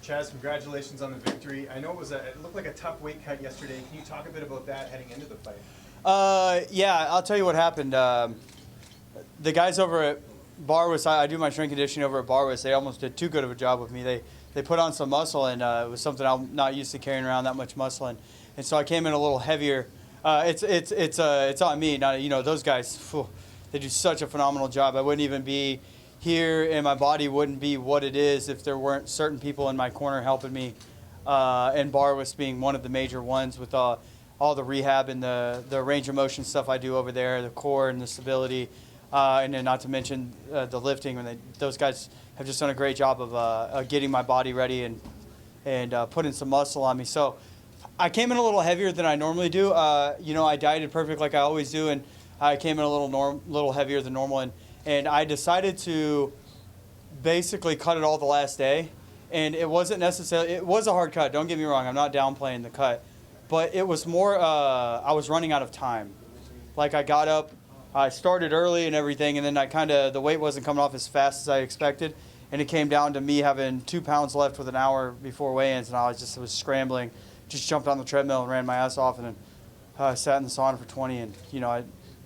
Chaz, congratulations on the victory. I know it looked like a tough weight cut yesterday. Can you talk a bit about that heading into the fight? Yeah, I'll tell you what happened. The guys over at Barwis, I do my strength conditioning over at Barwis. They almost did too good of a job with me. They put on some muscle, and it was something I'm not used to carrying around that much muscle, and so I came in a little heavier. It's on me. Not, those guys. Phew, they do such a phenomenal job. I wouldn't even be here, and my body wouldn't be what it is if there weren't certain people in my corner helping me. And Barwis being one of the major ones with all the rehab and the range of motion stuff I do over there, the core and the stability. And then not to mention the lifting. Those guys have just done a great job of getting my body ready and putting some muscle on me. So I came in a little heavier than I normally do. I dieted perfect like I always do, and I came in a little heavier than normal. And I decided to basically cut it all the last day. And it wasn't necessarily, it was a hard cut. Don't get me wrong. I'm not downplaying the cut. But it was more, I was running out of time. Like I got up, I started early and everything, and then the weight wasn't coming off as fast as I expected, and it came down to me having 2 pounds left with an hour before weigh-ins, and I was scrambling, just jumped on the treadmill and ran my ass off, and then sat in the sauna for 20, and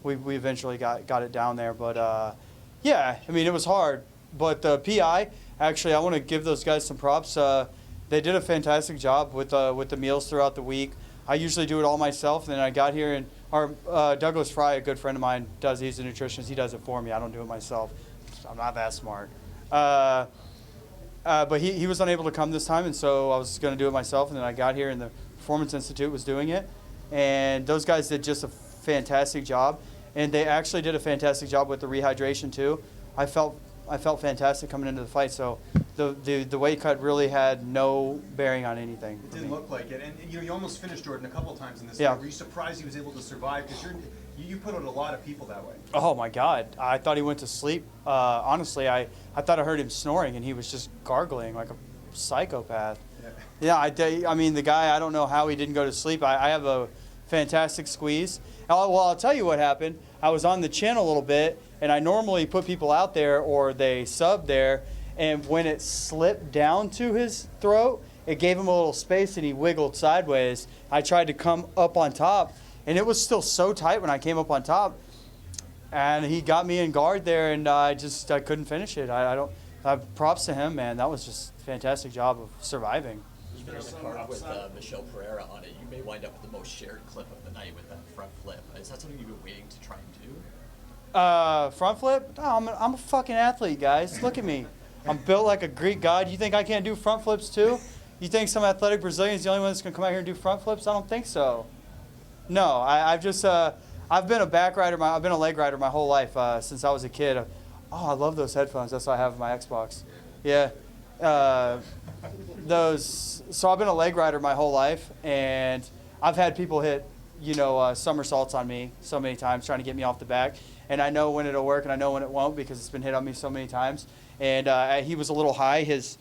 we eventually got it down there, but yeah, I mean it was hard, but the PI, actually I want to give those guys some props. They did a fantastic job with the meals throughout the week. I usually do it all myself, and then I got here and Douglas Fry, a good friend of mine, he's a nutritionist. He does it for me. I don't do it myself. I'm not that smart. But he was unable to come this time, and so I was going to do it myself. And then I got here, and the Performance Institute was doing it. And those guys did just a fantastic job. And they actually did a fantastic job with the rehydration, too. I felt fantastic coming into the fight. So the weight cut really had no bearing on anything. It didn't look like it. And you almost finished Jordan a couple of times in this yeah. fight. Were you surprised he was able to survive? Because you put out a lot of people that way. Oh, my God. I thought he went to sleep. Honestly, I thought I heard him snoring, and he was just gargling like a psychopath. Yeah, I mean, the guy, I don't know how he didn't go to sleep. I have a fantastic squeeze. Well, I'll tell you what happened. I was on the chin a little bit, and I normally put people out there or they sub there, and when it slipped down to his throat, it gave him a little space, and he wiggled sideways. I tried to come up on top, and it was still so tight when I came up on top, and he got me in guard there, and I couldn't finish it. Props to him, man. That was just a fantastic job of surviving. Even in the card with Michelle Pereira on it, you may wind up with the most shared clip of the night with that front flip. Is that something you've been waiting to try and do? Front flip? No, I'm a fucking athlete, guys. Look at me. I'm built like a Greek god. You think I can't do front flips too? You think some athletic Brazilian is the only one that's going to come out here and do front flips? I don't think so. No, I've been a back rider. I've been a leg rider my whole life since I was a kid. I love those headphones. That's what I have on my Xbox. Yeah. So I've been a leg rider my whole life, and I've had people hit, somersaults on me so many times trying to get me off the back. And I know when it'll work and I know when it won't because it's been hit on me so many times. And he was a little high. His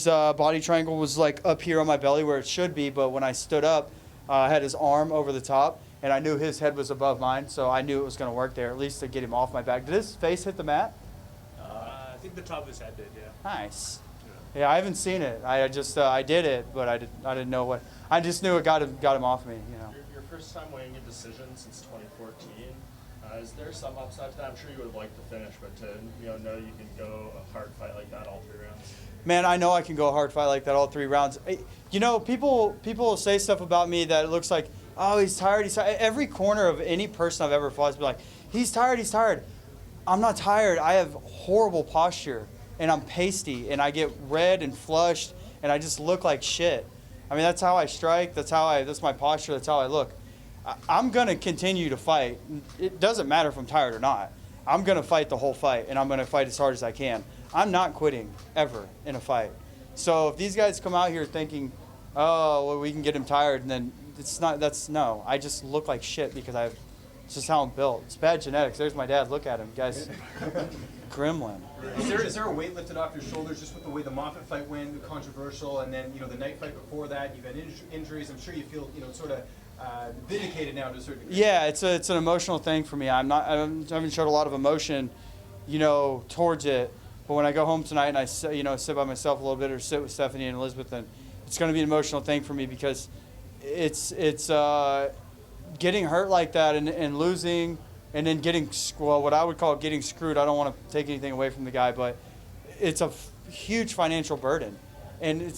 body triangle was like up here on my belly where it should be, but when I stood up, I had his arm over the top, and I knew his head was above mine, so I knew it was going to work there, at least to get him off my back. Did his face hit the mat? I think the top of his head did, yeah. Nice. Yeah, I haven't seen it. I did it, but I didn't know what. I just knew it got him off me, Your first time weighing a decision since 2014. Is there some upside to that? I'm sure you would like to finish, but to know you can go a hard fight like that all 3 rounds. Man, I know I can go a hard fight like that all 3 rounds. People say stuff about me that it looks like, oh, he's tired. He's tired. Every corner of any person I've ever fought has been like, he's tired. He's tired. I'm not tired. I have horrible posture, and I'm pasty, and I get red and flushed, and I just look like shit. I mean, that's how I strike. That's my posture. That's how I look. I'm going to continue to fight. It doesn't matter if I'm tired or not. I'm going to fight the whole fight, and I'm going to fight as hard as I can. I'm not quitting ever in a fight. So if these guys come out here thinking, oh, well, we can get him tired, and then no. I just look like shit because it's just how I'm built. It's bad genetics. There's my dad. Look at him, guys. Gremlin. Is there a weight lifted off your shoulders just with the way the Moffitt fight went, controversial, and then the night fight before that, you've had injuries. I'm sure you feel sort of vindicated now to a certain degree. Yeah, it's an emotional thing for me. I haven't showed a lot of emotion, towards it, But when I go home tonight and I sit by myself a little bit or sit with Stephanie and Elizabeth, then it's going to be an emotional thing for me because it's getting hurt like that and losing and then getting, well, what I would call getting screwed. I don't want to take anything away from the guy, but it's a huge financial burden. And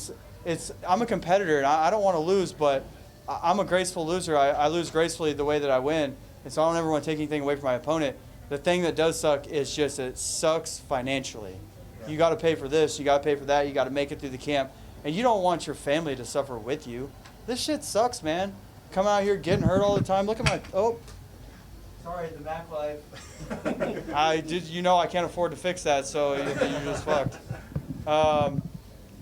I'm a competitor and I don't want to lose, but I'm a graceful loser. I lose gracefully the way that I win. And so I don't ever want to take anything away from my opponent. The thing that does suck is just it sucks financially. Yeah. You got to pay for this, you got to pay for that, you got to make it through the camp. And you don't want your family to suffer with you. This shit sucks, man. Come out here getting hurt all the time. Look at my, sorry, the back light. I can't afford to fix that, so you're just fucked.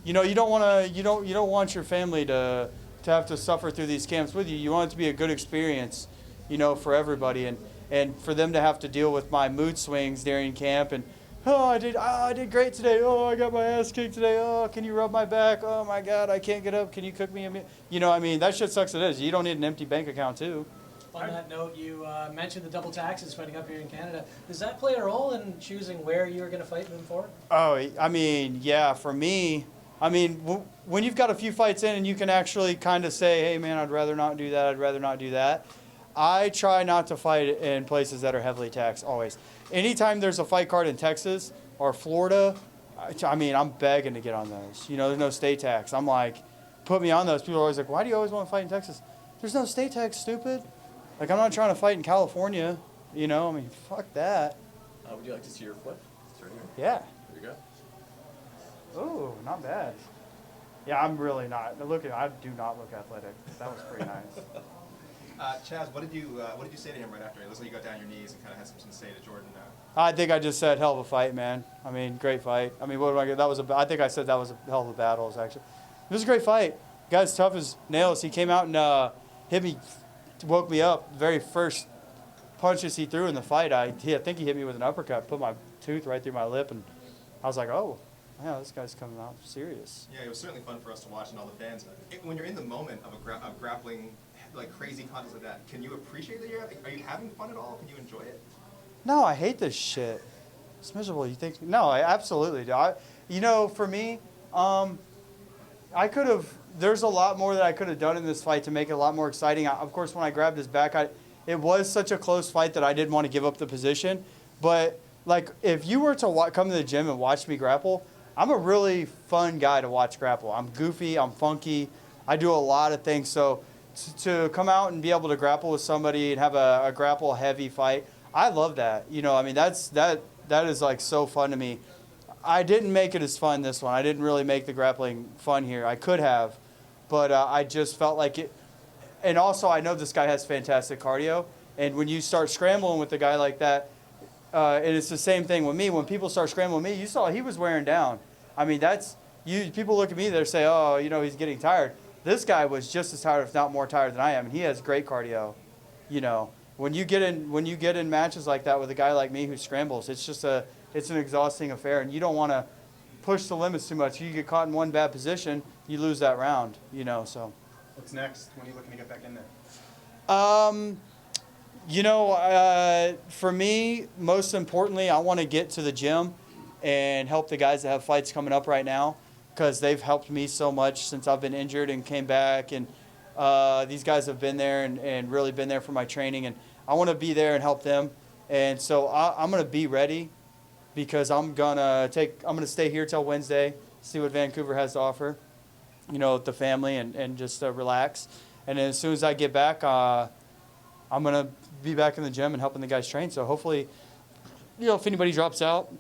You don't want your family to have to suffer through these camps with you. You want it to be a good experience, for everybody, and for them to have to deal with my mood swings during camp and I did great today. Oh, I got my ass kicked today. Oh, can you rub my back? Oh my God, I can't get up. Can you cook me a meal? That shit sucks. It is. You don't need an empty bank account too. On that note, you mentioned the double taxes fighting up here in Canada. Does that play a role in choosing where you're going to fight moving forward? Oh, yeah. For me, when you've got a few fights in and you can actually kind of say, hey man, I'd rather not do that. I'd rather not do that. I try not to fight in places that are heavily taxed always. Anytime there's a fight card in Texas or Florida, I'm begging to get on those. There's no state tax. I'm like, put me on those. People are always like, why do you always want to fight in Texas? There's no state tax, stupid. Like, I'm not trying to fight in California. Fuck that. Would you like to see your flip? It's right here. Yeah. There you go. Ooh, not bad. Yeah, I'm really not. I do not look athletic. That was pretty nice. Chaz, what did you say to him right after? It looks like you got down your knees and kind of had something to say to Jordan. I think I just said hell of a fight, man. Great fight. What do I get? I think I said that was a hell of a battle. Actually, it was a great fight. Guy's tough as nails. He came out and hit me, woke me up. The very first punches he threw in the fight, I think he hit me with an uppercut, put my tooth right through my lip, and I was like, oh, yeah, this guy's coming out serious. Yeah, it was certainly fun for us to watch and all the fans. When you're in the moment of a grappling, like crazy contest like that, can you appreciate that are you having fun at all? Can you enjoy it? No, I hate this shit. It's miserable. You think? No, I absolutely do. For me, I could have. There's a lot more that I could have done in this fight to make it a lot more exciting. Of course, when I grabbed his back, it was such a close fight that I didn't want to give up the position. But like, if you were to come to the gym and watch me grapple, I'm a really fun guy to watch grapple. I'm goofy. I'm funky. I do a lot of things. So to come out and be able to grapple with somebody and have a grapple heavy fight, I love that. That is like so fun to me. I didn't make it as fun this one. I didn't really make the grappling fun here. I could have, but I just felt like it. And also, I know this guy has fantastic cardio. And when you start scrambling with a guy like that, and it's the same thing with me. When people start scrambling with me, you saw he was wearing down. People look at me, they say, oh, he's getting tired. This guy was just as tired, if not more tired than I am, and he has great cardio. When you get in matches like that with a guy like me who scrambles, it's an exhausting affair, and you don't want to push the limits too much. You get caught in one bad position, you lose that round. So. What's next? When are you looking to get back in there? For me, most importantly, I want to get to the gym and help the guys that have fights coming up right now, because they've helped me so much since I've been injured and came back. And these guys have been there and really been there for my training. And I want to be there and help them. And so I'm going to be ready, because I'm going to stay here till Wednesday, see what Vancouver has to offer, the family, and just relax. And then as soon as I get back, I'm going to be back in the gym and helping the guys train. So hopefully, if anybody drops out,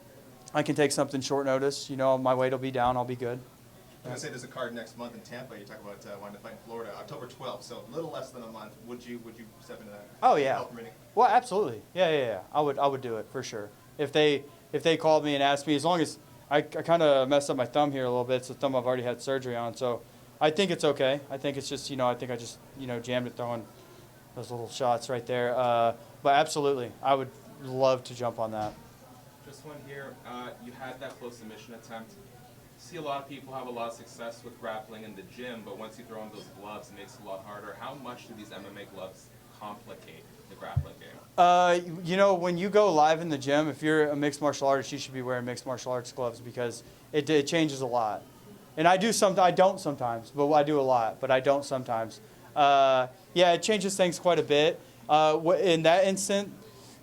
I can take something short notice. My weight will be down. I'll be good. I'm going to say there's a card next month in Tampa. You talk about wanting to fight in Florida, October 12th, so a little less than a month. Would you step into that? Oh, yeah. Help permitting? Well, absolutely. Yeah. I would do it for sure. If they called me and asked me, as long as I kind of messed up my thumb here a little bit. It's a thumb I've already had surgery on, so I think it's okay. I think it's just, I think I just, jammed it throwing those little shots right there. But absolutely, I would love to jump on that. Just one here. You had that close submission attempt. See a lot of people have a lot of success with grappling in the gym, but once you throw on those gloves, it makes it a lot harder. How much do these MMA gloves complicate the grappling game? You know, when you go live in the gym, if you're a mixed martial artist, you should be wearing mixed martial arts gloves because it changes a lot. And I don't sometimes, but I do a lot, but I don't sometimes. Yeah, it changes things quite a bit. In that instant,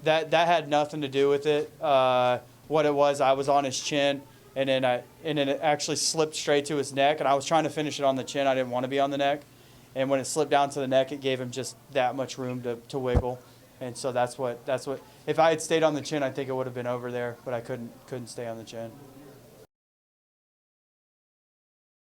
that had nothing to do with it. What it was, I was on his chin, and then it actually slipped straight to his neck, and I was trying to finish it on the chin. I didn't want to be on the neck. And when it slipped down to the neck, it gave him just that much room to wiggle. And so that's what. If I had stayed on the chin, I think it would have been over there, but I couldn't stay on the chin.